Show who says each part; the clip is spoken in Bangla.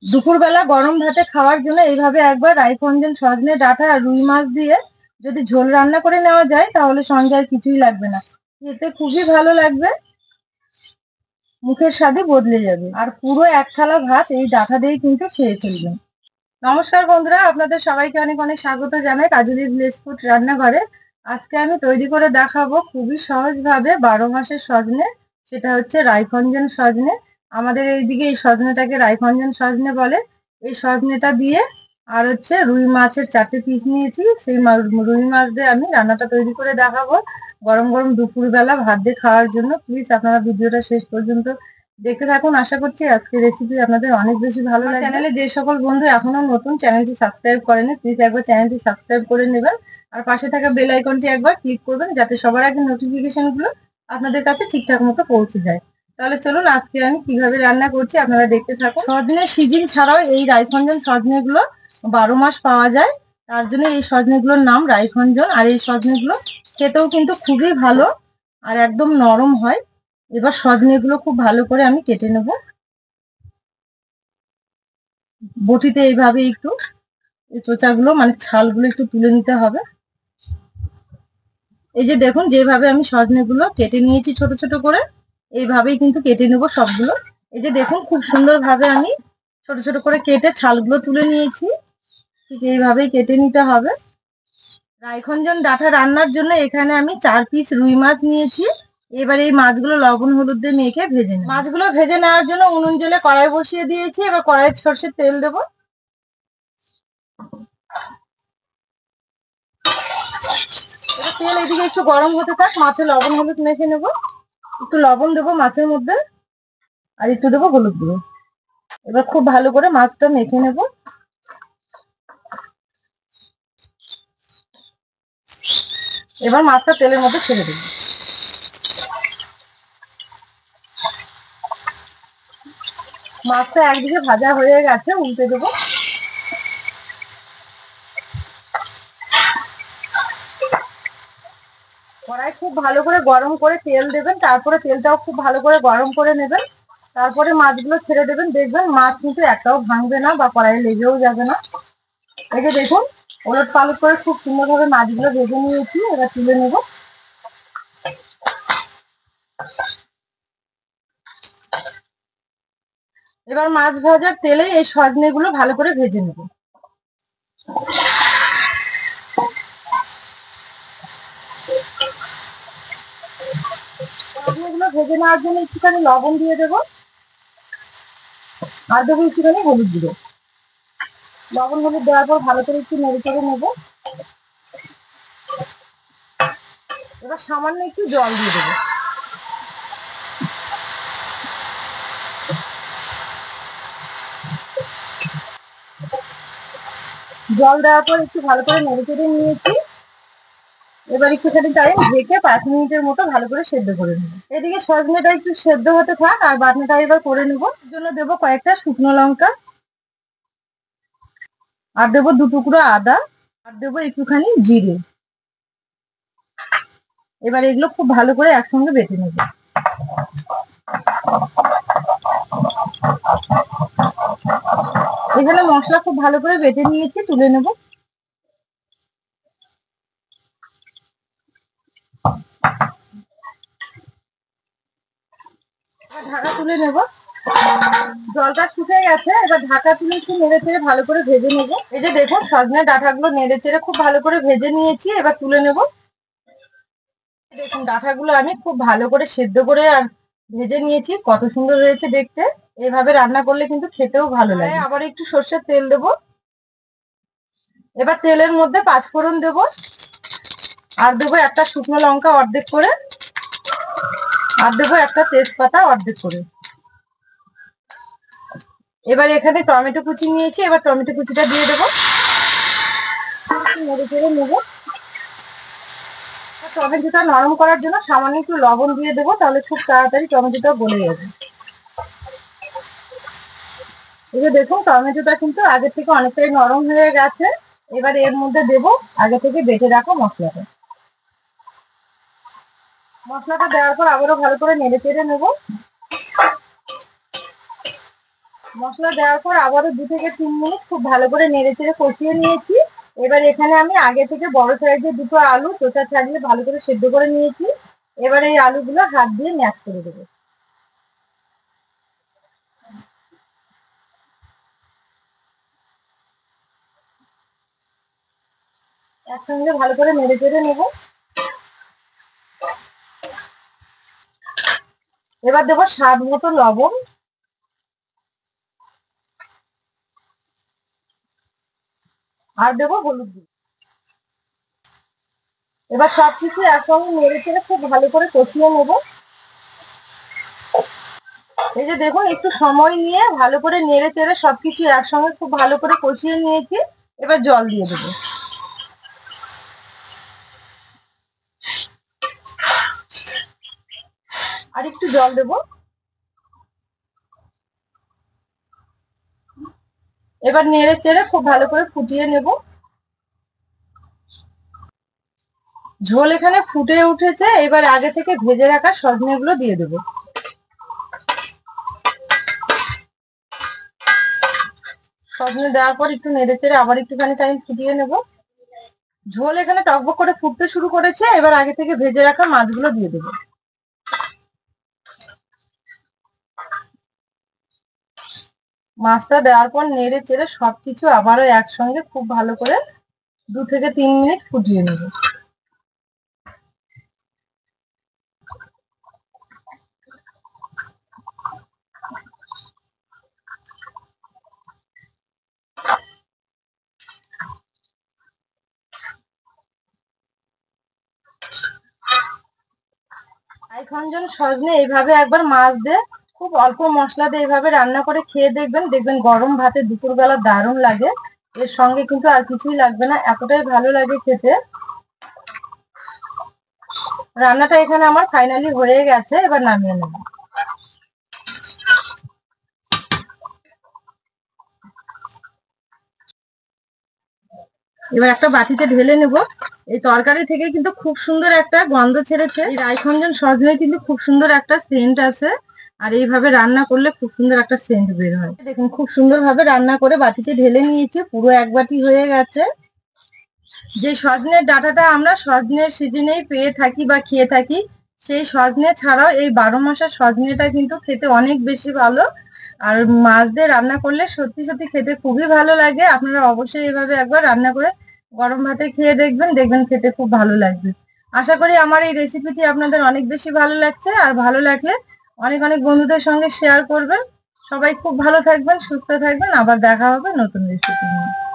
Speaker 1: দুপুরবেলা গরম ভাতে খাওয়ার জন্য এইভাবে একবার রাইফোনজেন সজনে ডাঁটা আর রুই মাছ দিয়ে যদি ঝোল রান্না করে নেওয়া যায় তাহলে সঙ্গে আর কিছুই লাগবে না। খেতে খুবই ভালো লাগবে, মুখের স্বাদই বদলে যাবে। আর পুরো এক থালা ভাত এই ডাঁটা দিয়েই কিন্তু খেয়ে ফেলবেন। নমস্কার বন্ধুরা, আপনাদের সবাইকে অনেক অনেক স্বাগত জানাই কাজলি ভিলেজ ফুড রান্নাঘরে। আজকে আমি তৈরি করে দেখাবো খুবই সহজভাবে 12 মাসের সজনে, সেটা হচ্ছে রাইফোনজেন সজনে। আমাদের এইদিকে এই সজনেটাকে রাইফোনজেন সজনে বলে। এই সজনেটা দিয়ে আর হচ্ছে রুই মাছের 4টে পিস নিয়েছি, সেই রুই মাছ দিয়ে আমি রান্নাটা তৈরি করে দেখাবো গরম গরম দুপুরবেলা ভাত দিয়ে খাওয়ার জন্য। প্লিজ আপনারা ভিডিওটা শেষ পর্যন্ত দেখতে থাকুন। আশা করছি আজকের রেসিপি আপনাদের অনেক বেশি ভালো লাগবে। চ্যানেলে যে সকল বন্ধু এখনো নতুন, চ্যানেলটি সাবস্ক্রাইব করেনি, প্লিজ একবার চ্যানেলটি সাবস্ক্রাইব করে নেবেন। আর পাশে থাকা বেল আইকনটি একবার ক্লিক করবেন যাতে সবার আগে নোটিফিকেশন গুলো আপনাদের কাছে ঠিকঠাক মতো পৌঁছে যায়। তাহলে চলুন আজকে আমি কিভাবে রান্না করছি আপনারা দেখতে থাকুন। সজনের সিজন ছাড়াও এই রাইফোনজেন সজনে গুলো 12 মাস পাওয়া যায়, তার জন্য এই সজনে গুলোর নাম রাইফোনজেন। আর এই সজনে গুলো খেতেও কিন্তু খুবই ভালো আর একদম নরম হয়। এবার সজনে গুলো খুব ভালো করে আমি কেটে নেব বটিতে। এইভাবে একটু এই চোচাগুলো মানে ছালগুলো একটু তুলে নিতে হবে। এই যে দেখুন যেভাবে আমি সজনে গুলো কেটে নিয়েছি ছোট ছোট করে, এইভাবেই কিন্তু কেটে নেব সবগুলো। এই যে দেখুন খুব সুন্দর ভাবে আমি ছোট ছোট করে কেটে ছালগুলো তুলে নিয়েছি, ঠিক এইভাবেই কেটে নিতে হবে। রাইখঞ্জন ডাঁটা রান্নার জন্য এখানে আমি 4 পিস রুই মাছ নিয়েছি। এবার এই মাছগুলো লবণ হলুদ দিয়ে মেখে ভেজে নেব। মাছগুলো ভেজে নেওয়ার জন্য উনুন জেলে কড়াই বসিয়ে দিয়েছি। এবার কড়াইয়ে সরষের তেল দেবো। এবার তেল এদিকে একটু গরম হতে থাক, মাছে লবণ হলুদ মেখে নেব। একটু লবণ দেবো মাছের মধ্যে আর একটু দেবো হলুদ গুঁড়ো। এবার খুব ভালো করে মাছটা মেখে নেব। এবার মাছটা তেলের মধ্যে ছেড়ে দেবো। মাছটা একদিকে ভাজা হয়ে গেছে, উল্টে দেবো। কড়াই খুব ভালো করে গরম করে তেল দেবেন, তারপরে তেলটাও খুব ভালো করে গরম করে নেবেন। তারপরে মাছগুলো ছেড়ে দেবেন। দেখবেন মাছ কিন্তু একটাও ভাঙবে না বা কড়াইয়ে লেগেও যাবে না। এই যে দেখুন ওলট পালট করে খুব সুন্দরভাবে মাছগুলো ভেজে নিয়েছি, এবার তুলে নেব। এবার মাছ ভাজার তেলে এই সজনে গুলো ভালো করে ভেজে নেব। সজনেগুলো ভেজে নেওয়ার জন্য একটুখানি লবণ দিয়ে দেবো আর দেবো একটুখানি হলুদ গুঁড়ো। লবণ হলুদ দেওয়ার পর ভালো করে একটু নেড়ে চেড়ে নেবো। এবার সামান্য একটু জল দিয়ে দেবো। জল দেওয়ার পর একটু ভালো করে নেড়ে চেড়ে নিয়েছি। এবার একটুখানি টাইম ঢেকে 5 মিনিটের মতো ভালো করে সেদ্ধ করে নেবো। এদিকে সজনেটা একটু সেদ্ধ হতে থাক আর বাটনাটা এবার করে নেবো। এর জন্য দেবো কয়েকটা শুকনো লঙ্কা আর দেবো 2 টুকরো আদা আর দেবো একটুখানি জিরে। এবার এগুলো খুব ভালো করে একসঙ্গে বেটে নেবো। এখানে মশলা খুব ভালো করে বেটে নিয়েছি, তুলে নেব। ঢাকা তুলে নেব। জলটা শুকিয়ে গেছে, এবার ঢাকা তুলে একটু নেড়ে চেড়ে ভালো করে ভেজে নেবো। এই যে দেখুন সজনে ডাঁটাগুলো নেড়ে চেড়ে খুব ভালো করে ভেজে নিয়েছি, এবার তুলে নেব। দেখুন ডাঁটাগুলো আমি খুব ভালো করে সেদ্ধ করে আর ভেজে নিয়েছি, কত সুন্দর হয়েছে দেখতে। এভাবে রান্না করলে কিন্তু খেতেও ভালো লাগে। আবার একটু সর্ষের তেল দেবো। এবার তেলের মধ্যে 5 ফোড়ন দেবো আর দেবো একটা শুকনো লঙ্কা অর্ধেক করে আর দেবো একটা তেজপাতা অর্ধেক করে। এবার এখানে টমেটো কুচি নিয়েছি, এবার টমেটো কুচিটা দিয়ে দেবো। নেড়ে চেড়ে নেবো। টমেটোটা নরম করার জন্য সামান্য একটু লবণ দিয়ে দেবো, তাহলে খুব তাড়াতাড়ি টমেটোটা গলে যাবে। এই যে দেখুন টমেটোটা কিন্তু আগে থেকে অনেকটাই নরম হয়ে গেছে। এবার এর মধ্যে দেবো আগে থেকে বেটে রাখা মশলাটা। মশলাটা দেওয়ার পর আবারও ভালো করে নেড়ে চেড়ে নেবো। মশলা দেওয়ার পর আবারও 2 থেকে 3 মিনিট খুব ভালো করে নেড়ে চেড়ে কষিয়ে নিয়েছি। এবার এখানে আমি আগে থেকে বড় সাইজের 2টো আলু চোখা ছাড়িয়ে ভালো করে সেদ্ধ করে নিয়েছি। এবার এই আলুগুলো হাত দিয়ে ম্যাশ করে দেবো। একসঙ্গে ভালো করে নেড়ে চেড়ে নেবো। এবার দেবো স্বাদ মতো লবণ, আর দেবো হলুদ গুঁড়ো। এবার সবকিছু একসঙ্গে নেড়ে চেড়ে খুব ভালো করে কষিয়ে নেবো। এই যে দেখুন, একটু সময় নিয়ে ভালো করে নেড়ে চেড়ে সবকিছু একসঙ্গে খুব ভালো করে কষিয়ে নিয়েছি। এবার জল দিয়ে দেবো। আর একটু জল দেবো। এবার নেড়ে চেড়ে খুব ভালো করে ফুটিয়ে নেব। ঝোল এখানে ফুটে উঠেছে। এবার আগে থেকে ভেজে রাখা সজনে গুলো দিয়ে দেবো। সজনে দেওয়ার পর একটু নেড়ে চেড়ে আবার একটুখানি টাইম ফুটিয়ে নেব। ঝোল এখানে টকবক করে ফুটতে শুরু করেছে। এবার আগে থেকে ভেজে রাখা মাছগুলো দিয়ে দেবো। মাছটা দেওয়ার পর নেড়ে চেড়ে সবকিছু আবারও একসঙ্গে খুব ভালো করে 2 থেকে 3 মিনিট ফুটিয়ে নেব। রাইখঞ্জন সজনে এইভাবে একবার মাছ দিয়ে খুব অল্প মশলা দিয়ে এইভাবে রান্না করে খেয়ে দেখবেন। দেখবেন গরম ভাতে দুপুরবেলা দারুণ লাগে। এর সঙ্গে কিন্তু আর কিছুই লাগবে না, এতটাই ভালো লাগে খেতে। রান্নাটা এখানে আমার ফাইনালি হয়ে গেছে। এবার নামিয়ে নেব। এবার একটা বাটিতে ঢেলে নেব। এই তরকারি থেকে কিন্তু খুব সুন্দর একটা গন্ধ ছেড়েছে। এই রাইখঞ্জন সজনে কিন্তু খুব সুন্দর একটা সেন্ট আছে। আর এইভাবে রান্না করলে খুব সুন্দর একটা সেন্ট বের হয়। দেখুন, খুব সুন্দর ভাবে রান্না করে বাটিতে ঢেলে নিয়েছি। পুরো এক বাটি হয়ে গেছে। যে সজনের ডাঁটাটা আমরা সজনের সিজনেই পেয়ে থাকি বা খেয়ে থাকি, সেই সজনে ছাড়াও এই 12 মাসের সজনেটা কিন্তু খেতে অনেক বেশি ভালো। আর মাছ দিয়ে রান্না করলে সত্যি সত্যি খেতে খুবই ভালো লাগে। আপনারা অবশ্যই এভাবে একবার রান্না করে গরম ভাতে খেয়ে দেখবেন। দেখবেন খেতে খুব ভালো লাগবে। আশা করি আমার এই রেসিপিটি আপনাদের অনেক বেশি ভালো লাগছে। আর ভালো লাগলে অনেক অনেক বন্ধুদের সঙ্গে শেয়ার করবেন। সবাই খুব ভালো থাকবেন, সুস্থ থাকবেন। আবার দেখা হবে নতুন রেসিপি নিয়ে।